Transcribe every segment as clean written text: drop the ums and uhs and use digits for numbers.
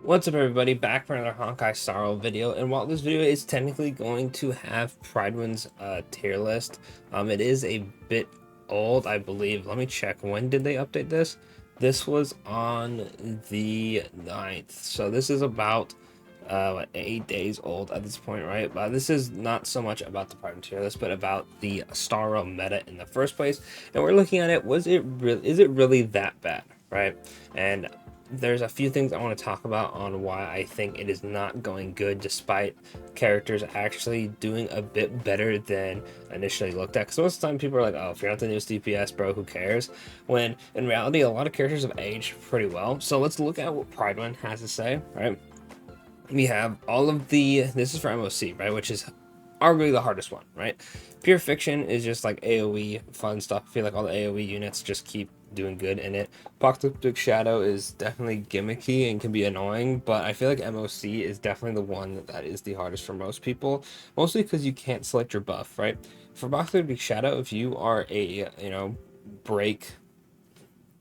What's up everybody, back for another Honkai Sorrow video, and while this video is technically going to have Pridewin's tier list, it is a bit old, I believe. Let me check, when did they update this? This was on the 9th, so this is about 8 days old at this point, right? But this is not so much about the Pride tier list, but about the Sorrow meta in the first place, and we're looking at it, is it really that bad, right? And there's a few things I want to talk about on why I think it is not going good, despite characters actually doing a bit better than initially looked at. Because most of the time people are like, oh, if you're not the newest DPS, bro, who cares? When in reality, a lot of characters have aged pretty well. So let's look at what Pridewin has to say, right? We have all of this is for MOC, right? Which is arguably the hardest one, right? Pure Fiction is just like AoE fun stuff. I feel like all the AoE units just keep doing good in it. Apocalyptic Shadow is definitely gimmicky and can be annoying, but I feel like MOC is definitely the one that is the hardest for most people, mostly because you can't select your buff, right? For Apocalyptic Shadow, if you are a, break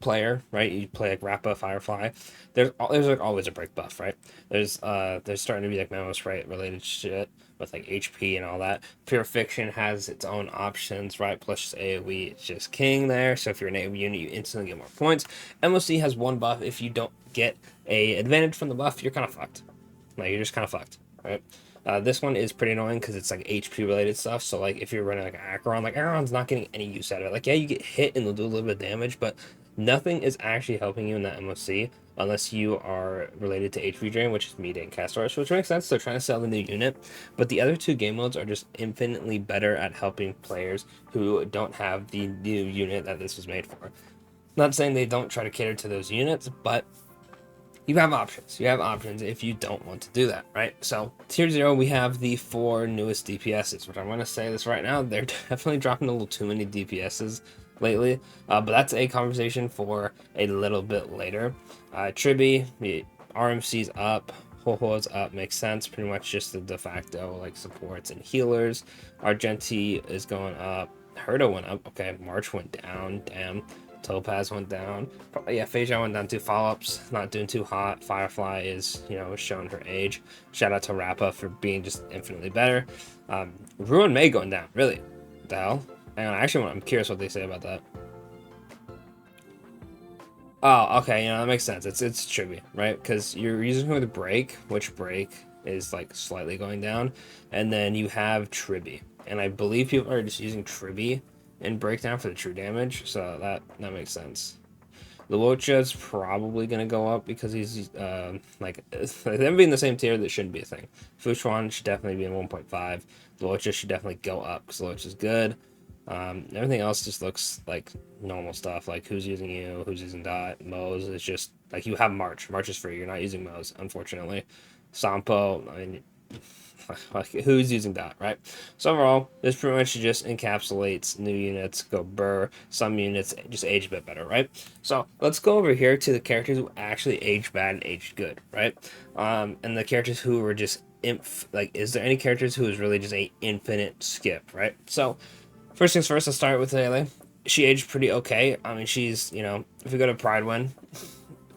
player, right? You play like Rappa, Firefly. There's like always a break buff, right? There's starting to be like memo spray related shit with like HP and all that. Pure Fiction has its own options, right? Plus AoE, it's just king there. So if you're an AoE unit, you instantly get more points. MOC has one buff. If you don't get a advantage from the buff, you're kind of fucked. Like you're just kind of fucked, right? This one is pretty annoying because it's like HP related stuff. So like if you're running like Acheron, like Acheron's not getting any use out of it. Like yeah, you get hit and they'll do a little bit of damage, but nothing is actually helping you in that MOC unless you are related to HP drain, which is media and Castors, which makes sense. They're trying to sell the new unit, but the other two game modes are just infinitely better at helping players who don't have the new unit that this was made for. Not saying they don't try to cater to those units, but you have options. You have options if you don't want to do that, right? So tier 0, we have the 4 newest DPSs, which I'm going to say this right now, they're definitely dropping a little too many DPSs lately, but that's a conversation for a little bit later. Tribi, the RMC's up, Hoyoverse up, makes sense, pretty much just the de facto like supports and healers. Argenti is going up, Herda went up, okay, March went down, damn. Topaz went down. Yeah, Phasia went down too. Follow-ups not doing too hot. Firefly is, showing her age. Shout out to Rappa for being just infinitely better. Ruin May going down. Really? What the hell? Hang on, actually, I'm curious what they say about that. Oh, okay, that makes sense. It's trivia, right? Because you're using her with break, which break is like slightly going down, and then you have Tribi, and I believe people are just using Tribi in breakdown for the true damage, so that makes sense. Luocha's probably gonna go up because he's like them being the same tier, that shouldn't be a thing. Fuchuan should definitely be in 1.5. Luocha should definitely go up because Luocha's good. Everything else just looks like normal stuff, like who's using you, who's using Dot. Mo's is just like you have March. March is free. You're not using Mo's, unfortunately. Sampo, I mean, like who's using Dot, right? So overall, this pretty much just encapsulates new units go burr. Some units just age a bit better, right? So let's go over here to the characters who actually aged bad and aged good, right? And the characters who were just like, is there any characters who is really just a infinite skip, right? So first things first, I'll start with Lele. She aged pretty okay. I mean, she's, if we go to Pridewin,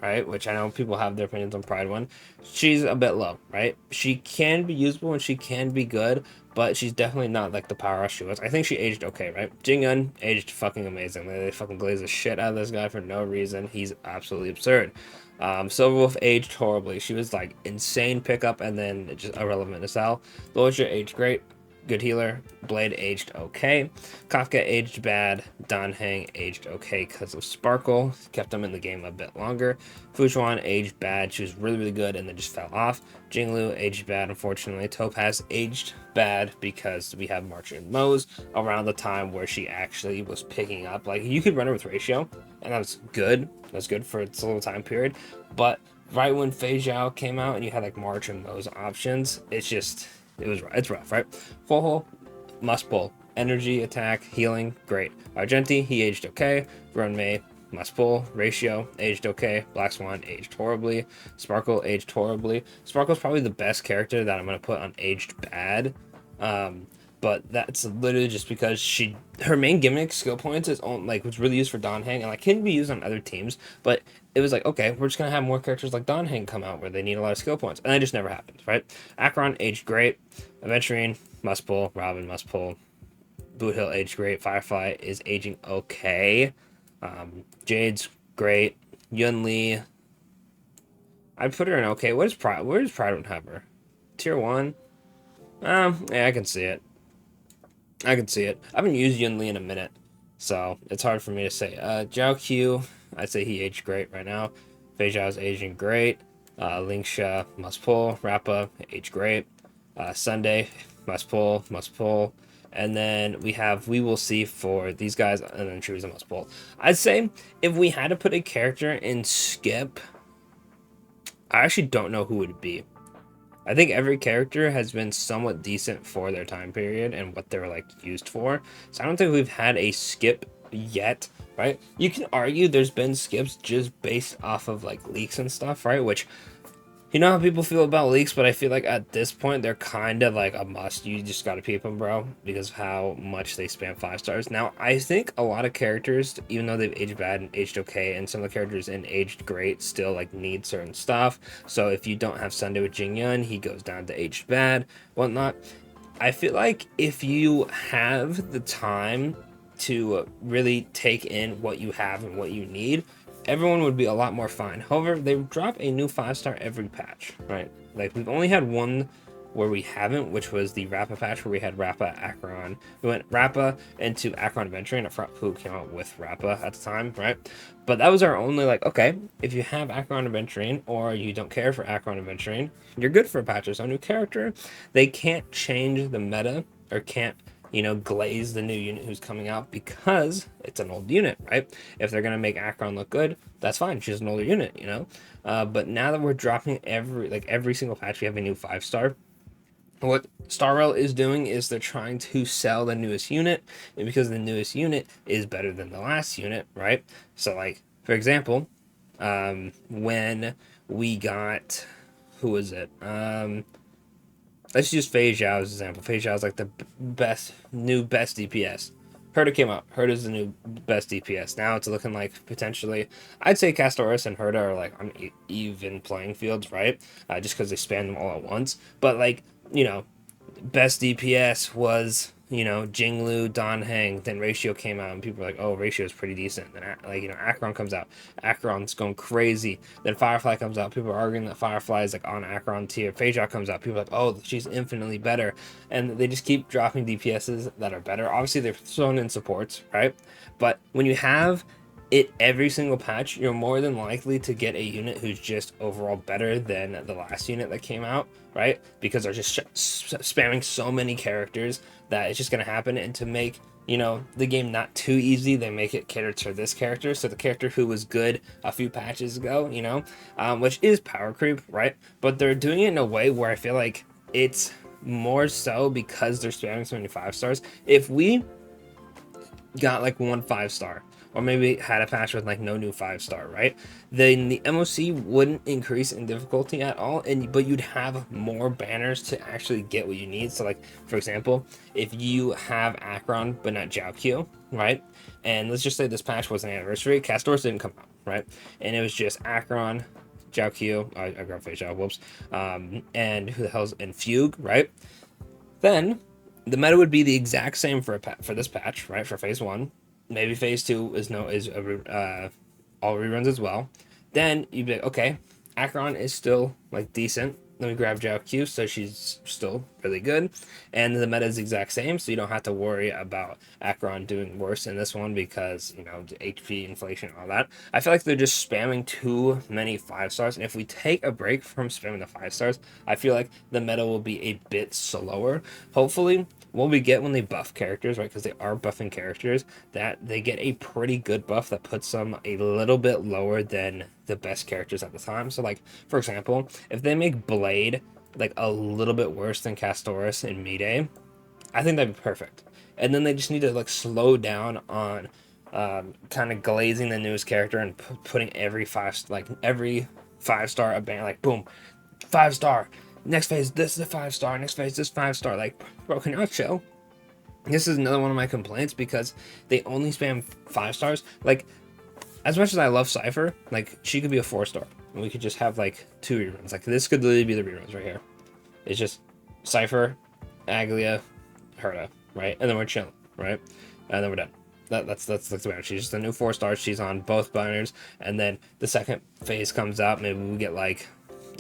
right, which I know people have their opinions on Pridewin, she's a bit low, right? She can be usable and she can be good, but she's definitely not like the powerhouse she was. I think she aged okay, right? Jingyun aged fucking amazing. They fucking glaze the shit out of this guy for no reason. He's absolutely absurd. Silverwolf aged horribly. She was like insane pickup and then just irrelevant to sell. Loja aged great. Good healer. Blade aged okay. Kafka aged bad. Danheng aged okay because of Sparkle. Kept him in the game a bit longer. Fuchuan aged bad. She was really, really good and then just fell off. Jinglu aged bad, unfortunately. Topaz aged bad because we have March and Mose around the time where she actually was picking up. Like, you could run her with ratio, and that was good. That was good for its little time period. But right when Fei Zhao came out and you had like March and Mose options, it's rough, right? Full must pull. Energy, attack, healing, great. Argenti, he aged okay. Run May, must pull. Ratio, aged okay. Black Swan, aged horribly. Sparkle, aged horribly. Sparkle's probably the best character that I'm going to put on aged bad. but that's literally just because her main gimmick skill points is on like was really used for Don Hang and like can be used on other teams, but it was like, okay, we're just gonna have more characters like Don Hang come out where they need a lot of skill points, and that just never happened, right? Acheron aged great, Aventurine must pull, Robin must pull, Boot Hill aged great, Firefly is aging okay, Jade's great, Yun Li, I'd put her in okay. What is Pride? Where does Pride have her? Tier 1? Yeah, I can see it. I can see it. I haven't used Yun Li in a minute, so it's hard for me to say. Zhao Q, I'd say he aged great right now. Fei Zhao's aging great. Lingsha must pull. Rappa aged great. Sunday must pull, must pull. And then we will see for these guys, and then Teresa must pull. I'd say if we had to put a character in Skip, I actually don't know who it would be. I think every character has been somewhat decent for their time period and what they're like used for. So I don't think we've had a skip yet, right? You can argue there's been skips just based off of like leaks and stuff, right? Which, you know how people feel about leaks, but I feel like at this point they're kind of like a must. You just gotta peep them, bro, because of how much they spam 5 stars. Now, I think a lot of characters, even though they've aged bad and aged okay, and some of the characters in aged great still like need certain stuff. So if you don't have Sunday with Jing Yun, he goes down to aged bad, whatnot. I feel like if you have the time to really take in what you have and what you need, everyone would be a lot more fine. However, they drop a new 5-star every patch, right? Like, we've only had one where we haven't, which was the Rappa patch where we had Rappa, Acheron. We went Rappa into Acheron Aventurine, who came out with Rappa at the time, right? But that was our only, like, okay, if you have Acheron Aventurine or you don't care for Acheron Aventurine, you're good for patches. So, new character, they can't change the meta or can't, glaze the new unit who's coming out because it's an old unit, right? If they're going to make Acheron look good, that's fine. She's an older unit, but now that we're dropping every single patch, we have a new 5-star. What Star Rail is doing is they're trying to sell the newest unit, and because the newest unit is better than the last unit, right? So, like, for example, when we got, who was it? Let's use Fei Zhao as an example. Fei Zhao is like the best DPS. Herda came out. Herda is the new best DPS. Now it's looking like potentially, I'd say Castoris and Herda are like on even playing fields, right? Just because they span them all at once. But like, best DPS was, Jinglu, Don Hang. Then Ratio came out, and people were like, "Oh, Ratio is pretty decent." Then, Acheron comes out. Acheron's going crazy. Then Firefly comes out. People are arguing that Firefly is like on Acheron tier. Fei Zhao comes out. People are like, "Oh, she's infinitely better." And they just keep dropping DPSs that are better. Obviously, they're thrown in supports, right? But when you have it every single patch, you're more than likely to get a unit who's just overall better than the last unit that came out, right? Because they're just spamming so many characters that it's just going to happen. And to make, the game not too easy, they make it cater to this character. So the character who was good a few patches ago, which is power creep, right? But they're doing it in a way where I feel like it's more so because they're spamming so many 5-stars. If we got like 1 5-star, or maybe had a patch with like no new 5-star, right? Then the MOC wouldn't increase in difficulty at all, but you'd have more banners to actually get what you need. So like, for example, if you have Acheron but not Zhao Q, right? And let's just say this patch was an anniversary, Castoris didn't come out, right? And it was just Acheron, Zhao Q, I grabbed Fei Zhao, whoops, and who the hell's in Fugue, right? Then the meta would be the exact same for this patch, right? For phase 1. Maybe phase 2 is all reruns as well. Then you'd be like, okay, Acheron is still like decent. Let me grab Zhao Q, so she's still really good. And the meta is the exact same, so you don't have to worry about Acheron doing worse in this one because, the HP, inflation, all that. I feel like they're just spamming too many 5-stars. And if we take a break from spamming the 5-stars, I feel like the meta will be a bit slower. Hopefully, what we get when they buff characters, right, because they are buffing characters, that they get a pretty good buff that puts them a little bit lower than the best characters at the time. So, like, for example, if they make Blade, like, a little bit worse than Castoris in Mide, I think that'd be perfect. And then they just need to, like, slow down on kind of glazing the newest character and putting every 5-star a ban, like, boom, 5-star. Next phase, this is a 5-star. Next phase, this 5-star. Like, bro, can y'all chill? This is another one of my complaints because they only spam 5 stars. Like, as much as I love Cypher, like, she could be a 4 star. And we could just have, like, 2 reruns. Like, this could literally be the reruns right here. It's just Cypher, Aglia, Herta, right? And then we're chilling, right? And then we're done. That's the way. She's just a new 4 star. She's on both banners. And then the second phase comes out. Maybe we get, like,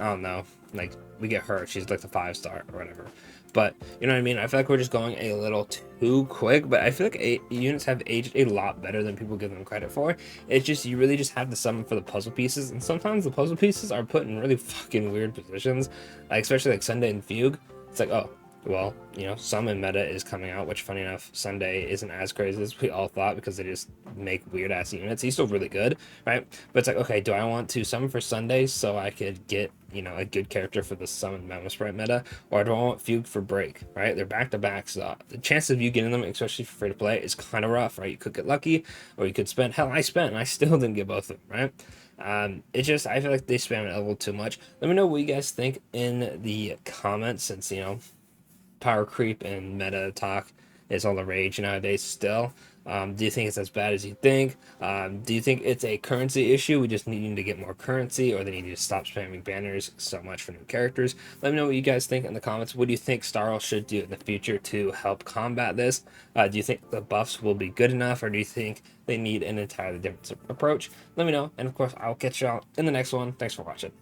I don't know, like, we get her. She's like the 5 star or whatever. But you know what I mean? I feel like we're just going a little too quick, but I feel like units have aged a lot better than people give them credit for. It's just, you really just have to summon for the puzzle pieces, and sometimes the puzzle pieces are put in really fucking weird positions, like especially like Sunday and Fugue. It's like, oh, well, you know, summon meta is coming out, which funny enough, Sunday isn't as crazy as we all thought because they just make weird ass units. He's still really good, right? But it's like, okay, do I want to summon for Sunday so I could get, you know, a good character for the summon Mama Sprite meta, or do I want Fugue for break, right? They're back to back, so the chances of you getting them, especially for free to play, is kind of rough, right? You could get lucky, or you could spend. Hell, I spent, and I still didn't get both of them, right? It just, I feel like they spam it a little too much. Let me know what you guys think in the comments, since, you know, power creep and meta talk is all the rage nowadays still. Do you think it's as bad as you think? Do you think it's a currency issue? We just need to get more currency, or they need to stop spamming banners so much for new characters? Let me know what you guys think in the comments. What do you think Starl should do in the future to help combat this? Do you think the buffs will be good enough, or do you think they need an entirely different approach? Let me know, and of course, I'll catch y'all in the next one. Thanks for watching.